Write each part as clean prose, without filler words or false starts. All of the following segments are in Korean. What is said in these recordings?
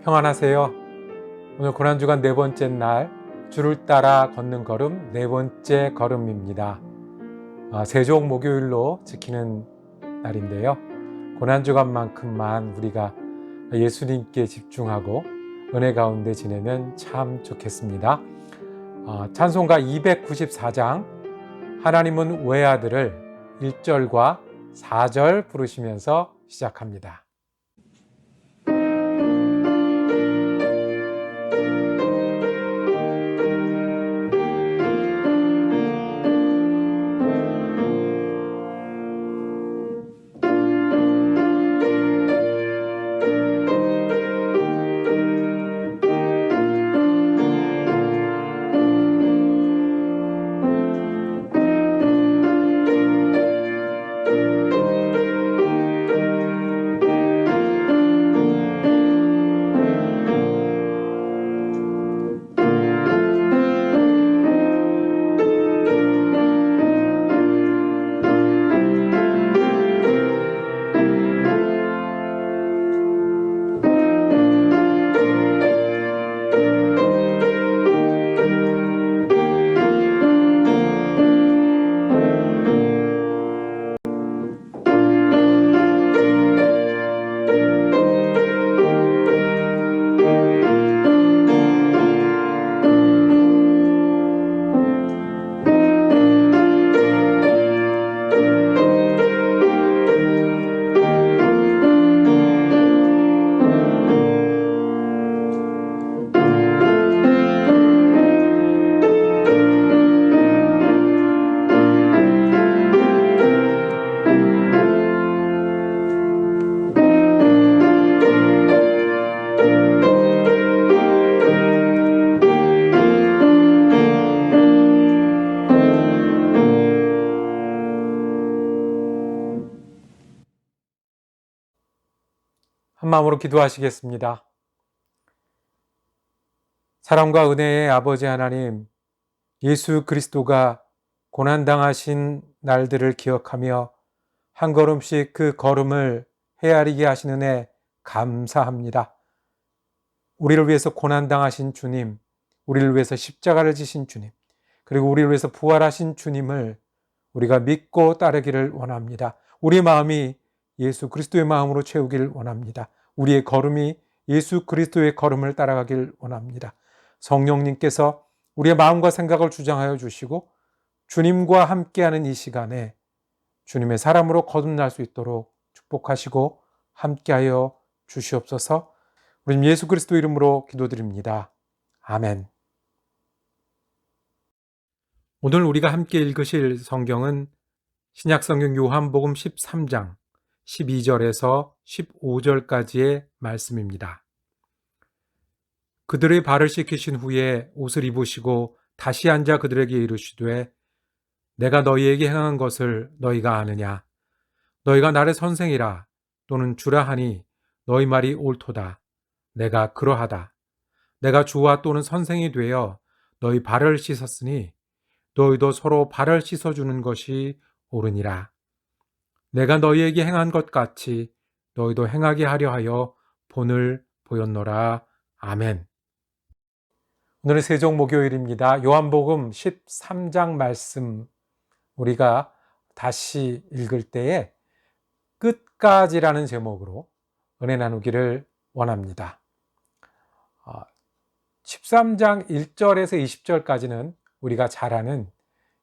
평안하세요. 오늘 고난주간 네 번째 날, 주를 따라 걷는 걸음 네 번째 걸음입니다. 세종 목요일로 지키는 날인데요. 고난주간만큼만 우리가 예수님께 집중하고 은혜 가운데 지내면 참 좋겠습니다. 찬송가 294장 하나님은 외아들을 1절과 4절 부르시면서 시작합니다. 한 마음으로 기도하시겠습니다. 사랑과 은혜의 아버지 하나님, 예수 그리스도가 고난당하신 날들을 기억하며 한 걸음씩 그 걸음을 헤아리게 하시는 애 감사합니다. 우리를 위해서 고난당하신 주님, 우리를 위해서 십자가를 지신 주님, 그리고 우리를 위해서 부활하신 주님을 우리가 믿고 따르기를 원합니다. 우리의 마음이 예수 그리스도의 마음으로 채우기를 원합니다. 우리의 걸음이 예수 그리스도의 걸음을 따라가길 원합니다. 성령님께서 우리의 마음과 생각을 주장하여 주시고 주님과 함께하는 이 시간에 주님의 사람으로 거듭날 수 있도록 축복하시고 함께하여 주시옵소서. 우리 예수 그리스도 이름으로 기도드립니다. 아멘. 오늘 우리가 함께 읽으실 성경은 신약성경 요한복음 13장 12절에서 15절까지의 말씀입니다. 그들의 발을 씻기신 후에 옷을 입으시고 다시 앉아 그들에게 이르시되 내가 너희에게 행한 것을 너희가 아느냐? 너희가 나를 선생이라 또는 주라 하니 너희 말이 옳도다. 내가 그러하다. 내가 주와 또는 선생이 되어 너희 발을 씻었으니 너희도 서로 발을 씻어주는 것이 옳으니라. 내가 너희에게 행한 것 같이 너희도 행하게 하려 하여 본을 보였노라. 아멘. 오늘은 세종 목요일입니다. 요한복음 13장 말씀 우리가 다시 읽을 때에 끝까지라는 제목으로 은혜 나누기를 원합니다. 13장 1절에서 20절까지는 우리가 잘 아는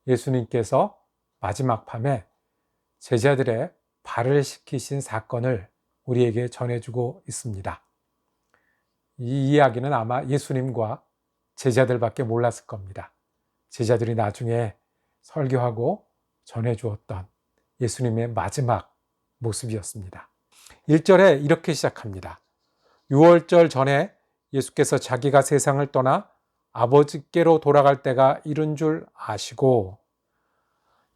예수님께서 마지막 밤에 제자들의 발을 씻기신 사건을 우리에게 전해주고 있습니다. 이 이야기는 아마 예수님과 제자들밖에 몰랐을 겁니다. 제자들이 나중에 설교하고 전해주었던 예수님의 마지막 모습이었습니다. 1절에 이렇게 시작합니다. 유월절 전에 예수께서 자기가 세상을 떠나 아버지께로 돌아갈 때가 이른 줄 아시고,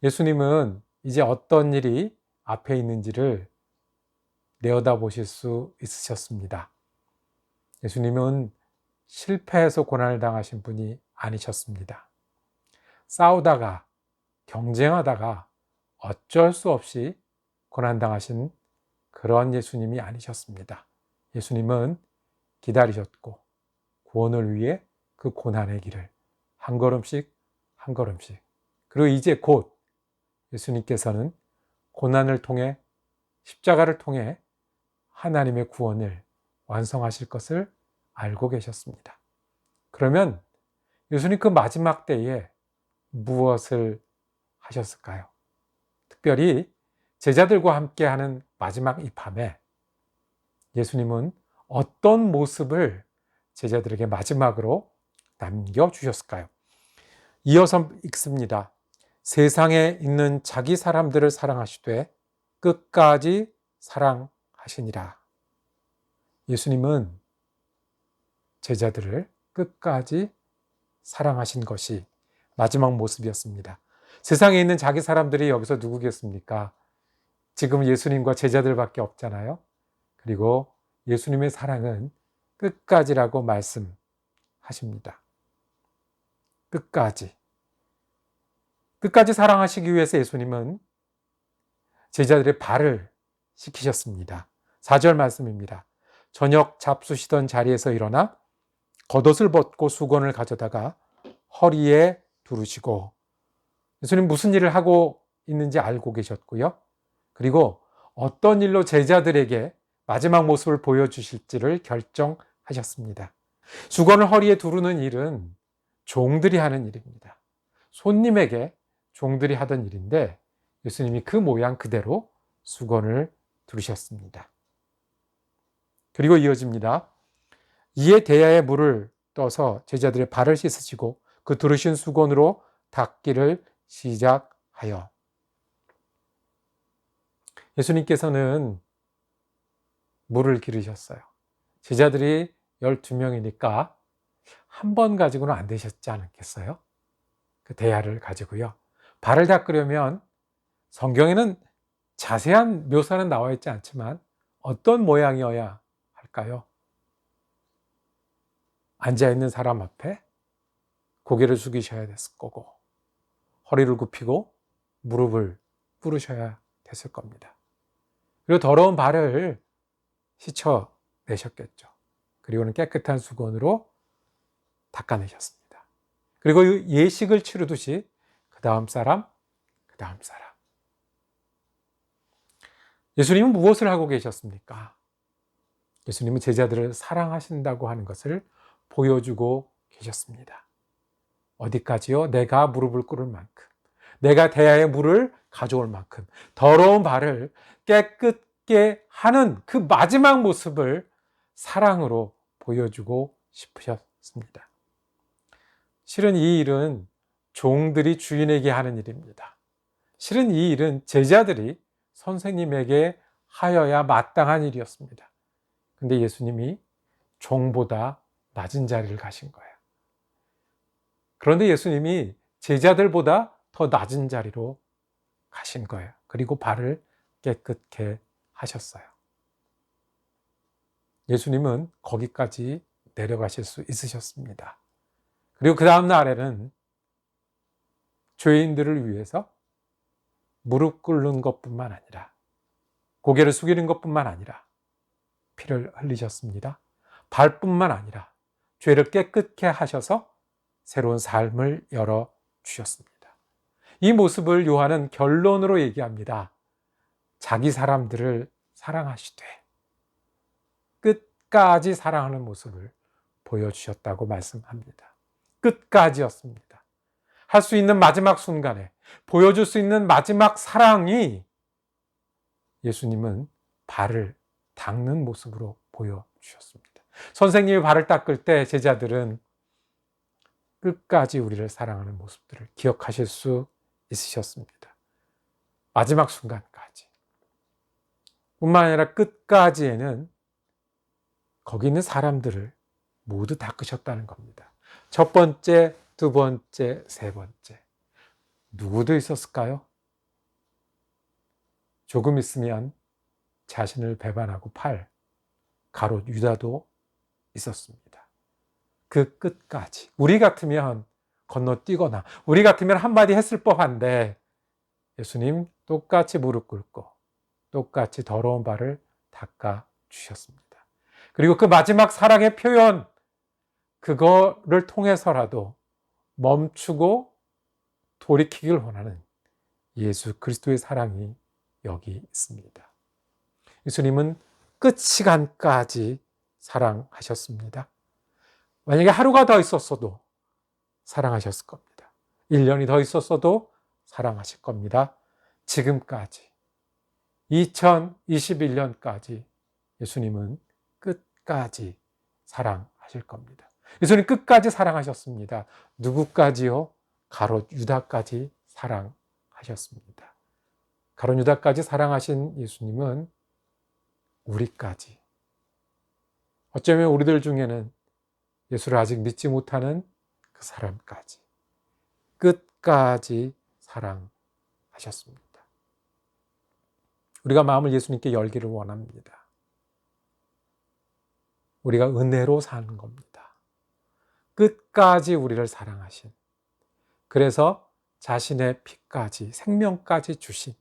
예수님은 이제 어떤 일이 앞에 있는지를 내어다보실 수 있으셨습니다. 예수님은 실패해서 고난을 당하신 분이 아니셨습니다. 싸우다가 경쟁하다가 어쩔 수 없이 고난당하신 그런 예수님이 아니셨습니다. 예수님은 기다리셨고 구원을 위해 그 고난의 길을 한 걸음씩 한 걸음씩, 그리고 이제 곧 예수님께서는 고난을 통해, 십자가를 통해 하나님의 구원을 완성하실 것을 알고 계셨습니다. 그러면 예수님 그 마지막 때에 무엇을 하셨을까요? 특별히 제자들과 함께하는 마지막 이 밤에 예수님은 어떤 모습을 제자들에게 마지막으로 남겨주셨을까요? 이어서 읽습니다. 세상에 있는 자기 사람들을 사랑하시되 끝까지 사랑하시니라. 예수님은 제자들을 끝까지 사랑하신 것이 마지막 모습이었습니다. 세상에 있는 자기 사람들이 여기서 누구겠습니까? 지금 예수님과 제자들밖에 없잖아요. 그리고 예수님의 사랑은 끝까지라고 말씀하십니다. 끝까지. 끝까지 사랑하시기 위해서 예수님은 제자들의 발을 씻기셨습니다. 4절 말씀입니다. 저녁 잡수시던 자리에서 일어나 겉옷을 벗고 수건을 가져다가 허리에 두르시고, 예수님 무슨 일을 하고 있는지 알고 계셨고요. 그리고 어떤 일로 제자들에게 마지막 모습을 보여주실지를 결정하셨습니다. 수건을 허리에 두르는 일은 종들이 하는 일입니다. 손님에게 종들이 하던 일인데 예수님이 그 모양 그대로 수건을 두르셨습니다. 그리고 이어집니다. 이에 대야에 물을 떠서 제자들의 발을 씻으시고 그 두르신 수건으로 닦기를 시작하여. 예수님께서는 물을 기르셨어요. 제자들이 12명이니까 한 번 가지고는 안 되셨지 않겠어요? 그 대야를 가지고요. 발을 닦으려면 성경에는 자세한 묘사는 나와 있지 않지만 어떤 모양이어야 할까요? 앉아있는 사람 앞에 고개를 숙이셔야 됐을 거고, 허리를 굽히고 무릎을 꿇으셔야 됐을 겁니다. 그리고 더러운 발을 씻어내셨겠죠. 그리고는 깨끗한 수건으로 닦아내셨습니다. 그리고 예식을 치르듯이 그 다음 사람, 그 다음 사람. 예수님은 무엇을 하고 계셨습니까? 예수님은 제자들을 사랑하신다고 하는 것을 보여주고 계셨습니다. 어디까지요? 내가 무릎을 꿇을 만큼, 내가 대야에 물을 가져올 만큼 더러운 발을 깨끗게 하는 그 마지막 모습을 사랑으로 보여주고 싶으셨습니다. 실은 이 일은 종들이 주인에게 하는 일입니다. 실은 이 일은 제자들이 선생님에게 하여야 마땅한 일이었습니다. 근데 예수님이 종보다 낮은 자리를 가신 거예요. 그런데 예수님이 제자들보다 더 낮은 자리로 가신 거예요. 그리고 발을 깨끗게 하셨어요. 예수님은 거기까지 내려가실 수 있으셨습니다. 그리고 그 다음 날에는 죄인들을 위해서 무릎 꿇는 것뿐만 아니라, 고개를 숙이는 것뿐만 아니라 피를 흘리셨습니다. 발뿐만 아니라 죄를 깨끗게 하셔서 새로운 삶을 열어주셨습니다. 이 모습을 요한은 결론으로 얘기합니다. 자기 사람들을 사랑하시되 끝까지 사랑하는 모습을 보여주셨다고 말씀합니다. 끝까지였습니다. 할 수 있는 마지막 순간에 보여줄 수 있는 마지막 사랑이 예수님은 발을 닦는 모습으로 보여주셨습니다. 선생님이 발을 닦을 때 제자들은 끝까지 우리를 사랑하는 모습들을 기억하실 수 있으셨습니다. 마지막 순간까지. 뿐만 아니라 끝까지에는 거기 있는 사람들을 모두 닦으셨다는 겁니다. 첫 번째, 두 번째, 세 번째. 누구도 있었을까요? 조금 있으면 자신을 배반하고 팔 가롯 유다도 있었습니다. 그 끝까지. 우리 같으면 건너뛰거나 우리 같으면 한마디 했을 법한데 예수님 똑같이 무릎 꿇고 똑같이 더러운 발을 닦아 주셨습니다. 그리고 그 마지막 사랑의 표현, 그거를 통해서라도 멈추고 돌이키길 원하는 예수 그리스도의 사랑이 여기 있습니다. 예수님은 끝 시간까지 사랑하셨습니다. 만약에 하루가 더 있었어도 사랑하셨을 겁니다. 1년이 더 있었어도 사랑하실 겁니다. 지금까지 2021년까지 예수님은 끝까지 사랑하실 겁니다. 예수님 끝까지 사랑하셨습니다. 누구까지요? 가롯 유다까지 사랑하셨습니다. 가롯 유다까지 사랑하신 예수님은 우리까지, 어쩌면 우리들 중에는 예수를 아직 믿지 못하는 그 사람까지 끝까지 사랑하셨습니다. 우리가 마음을 예수님께 열기를 원합니다. 우리가 은혜로 사는 겁니다. 끝까지 우리를 사랑하신, 그래서 자신의 피까지, 생명까지 주신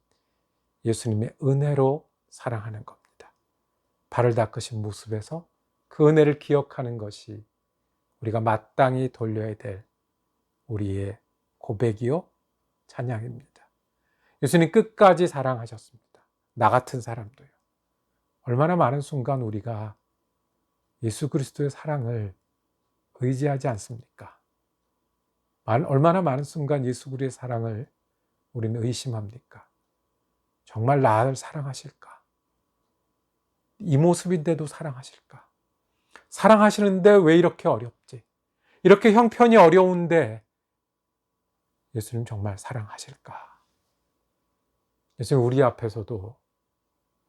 예수님의 은혜로 사랑하는 겁니다. 발을 닦으신 모습에서 그 은혜를 기억하는 것이 우리가 마땅히 돌려야 될 우리의 고백이요 찬양입니다. 예수님 끝까지 사랑하셨습니다. 나 같은 사람도요. 얼마나 많은 순간 우리가 예수 그리스도의 사랑을 의지하지 않습니까? 얼마나 많은 순간 예수 그리스도의 사랑을 우리는 의심합니까? 정말 나를 사랑하실까? 이 모습인데도 사랑하실까? 사랑하시는데 왜 이렇게 어렵지? 이렇게 형편이 어려운데 예수님 정말 사랑하실까? 예수님 우리 앞에서도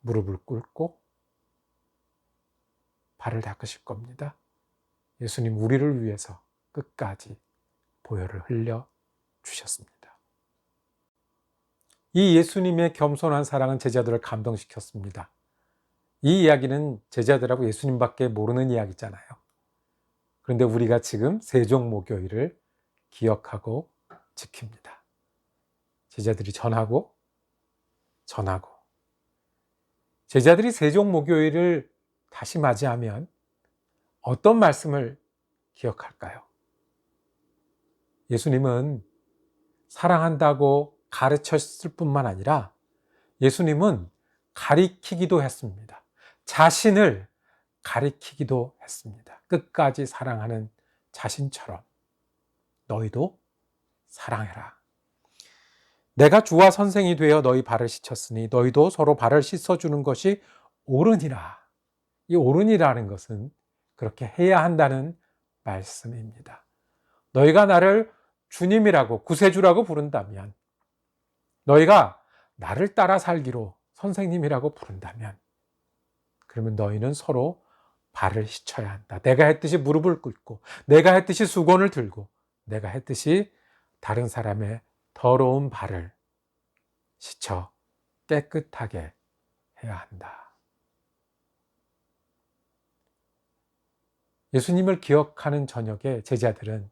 무릎을 꿇고 발을 닦으실 겁니다. 예수님 우리를 위해서 끝까지 보혈을 흘려 주셨습니다. 이 예수님의 겸손한 사랑은 제자들을 감동시켰습니다. 이 이야기는 제자들하고 예수님밖에 모르는 이야기잖아요. 그런데 우리가 지금 세종목요일을 기억하고 지킵니다. 제자들이 전하고 제자들이 세종목요일을 다시 맞이하면 어떤 말씀을 기억할까요? 예수님은 사랑한다고 가르쳤을 뿐만 아니라 예수님은 가리키기도 했습니다. 자신을 가리키기도 했습니다. 끝까지 사랑하는 자신처럼 너희도 사랑해라. 내가 주와 선생이 되어 너희 발을 씻었으니 너희도 서로 발을 씻어주는 것이 옳으니라. 이 옳으니라는 것은 그렇게 해야 한다는 말씀입니다. 너희가 나를 주님이라고, 구세주라고 부른다면, 너희가 나를 따라 살기로 선생님이라고 부른다면, 그러면 너희는 서로 발을 씻어야 한다. 내가 했듯이 무릎을 꿇고, 내가 했듯이 수건을 들고, 내가 했듯이 다른 사람의 더러운 발을 씻어 깨끗하게 해야 한다. 예수님을 기억하는 저녁에 제자들은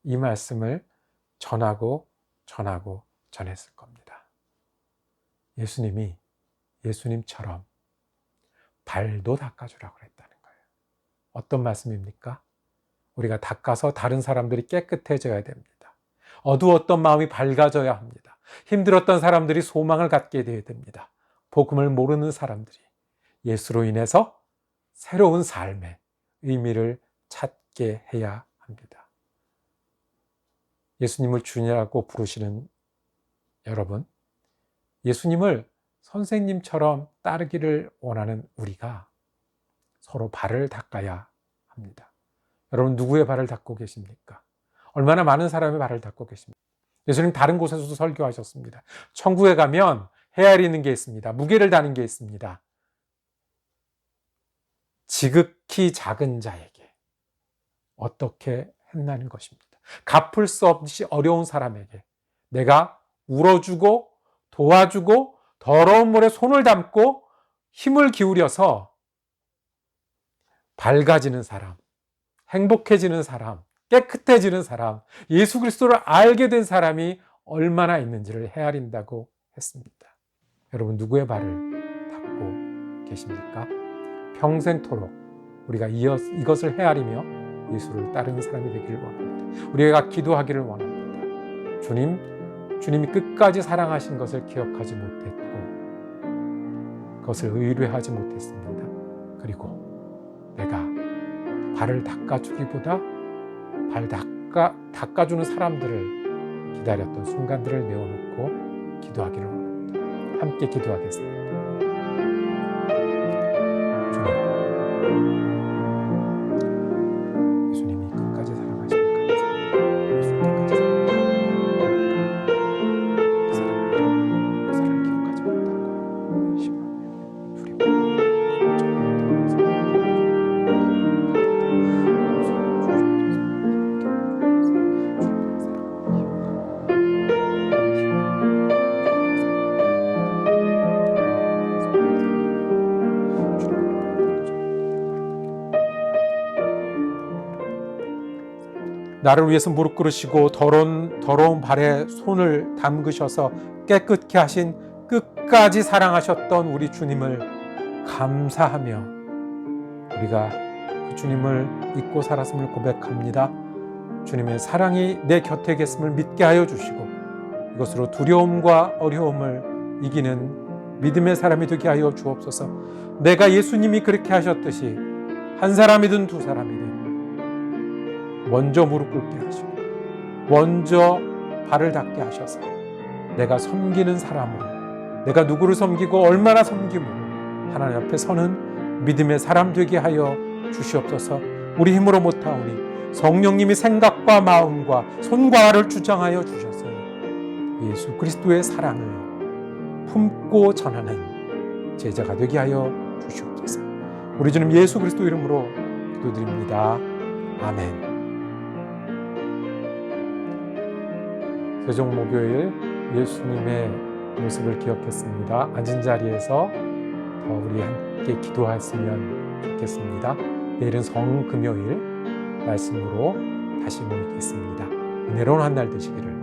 이 말씀을 전했을 겁니다. 예수님이 예수님처럼 발도 닦아주라고 그랬다는 거예요. 어떤 말씀입니까? 우리가 닦아서 다른 사람들이 깨끗해져야 됩니다. 어두웠던 마음이 밝아져야 합니다. 힘들었던 사람들이 소망을 갖게 되어야 됩니다. 복음을 모르는 사람들이 예수로 인해서 새로운 삶의 의미를 찾게 해야 합니다. 예수님을 주님이라고 부르시는 여러분, 예수님을 선생님처럼 따르기를 원하는 우리가 서로 발을 닦아야 합니다. 여러분 누구의 발을 닦고 계십니까? 얼마나 많은 사람의 발을 닦고 계십니까? 예수님 다른 곳에서도 설교하셨습니다. 천국에 가면 헤아리는 게 있습니다. 무게를 다는 게 있습니다. 지극히 작은 자에게 어떻게 했나는 것입니다. 갚을 수 없이 어려운 사람에게 내가 울어주고 도와주고 더러운 물에 손을 담고 힘을 기울여서 밝아지는 사람, 행복해지는 사람, 깨끗해지는 사람, 예수 그리스도를 알게 된 사람이 얼마나 있는지를 헤아린다고 했습니다. 여러분 누구의 발을 닦고 계십니까? 평생토록 우리가 이것을 헤아리며 예수를 따르는 사람이 되기를 원합니다. 우리가 기도하기를 원합니다. 주님이 끝까지 사랑하신 것을 기억하지 못했고 그것을 의뢰하지 못했습니다. 그리고 내가 발을 닦아주기보다 발 닦아주는 사람들을 기다렸던 순간들을 내어놓고 기도하기를 원합니다. 함께 기도하겠습니다. 예수님이 끝까지 사랑하시는 감사합니다. 예수 끝까지 사랑하시는 그 사랑을 기억하지 못하고 의심하며 두려워 나를 위해서 무릎 꿇으시고 더러운 발에 손을 담그셔서 깨끗게 하신 끝까지 사랑하셨던 우리 주님을 감사하며 우리가 그 주님을 잊고 살았음을 고백합니다. 주님의 사랑이 내 곁에 계심을 믿게 하여 주시고 이것으로 두려움과 어려움을 이기는 믿음의 사람이 되게 하여 주옵소서. 내가 예수님이 그렇게 하셨듯이 한 사람이든 두 사람이든 먼저 무릎 꿇게 하시고 먼저 발을 닦게 하셔서 내가 섬기는 사람으로 내가 누구를 섬기고 얼마나 섬김으로 하나님 앞에 서는 믿음의 사람 되게 하여 주시옵소서. 우리 힘으로 못하오니 성령님이 생각과 마음과 손과 발을 주장하여 주셔서 예수 그리스도의 사랑을 품고 전하는 제자가 되게 하여 주시옵소서. 우리 주님 예수 그리스도 이름으로 기도드립니다. 아멘. 세종목요일 예수님의 모습을 기억했습니다. 앉은 자리에서 더 우리 함께 기도했으면 좋겠습니다. 내일은 성금요일 말씀으로 다시 모이겠습니다. 은혜로운 한 날 되시기를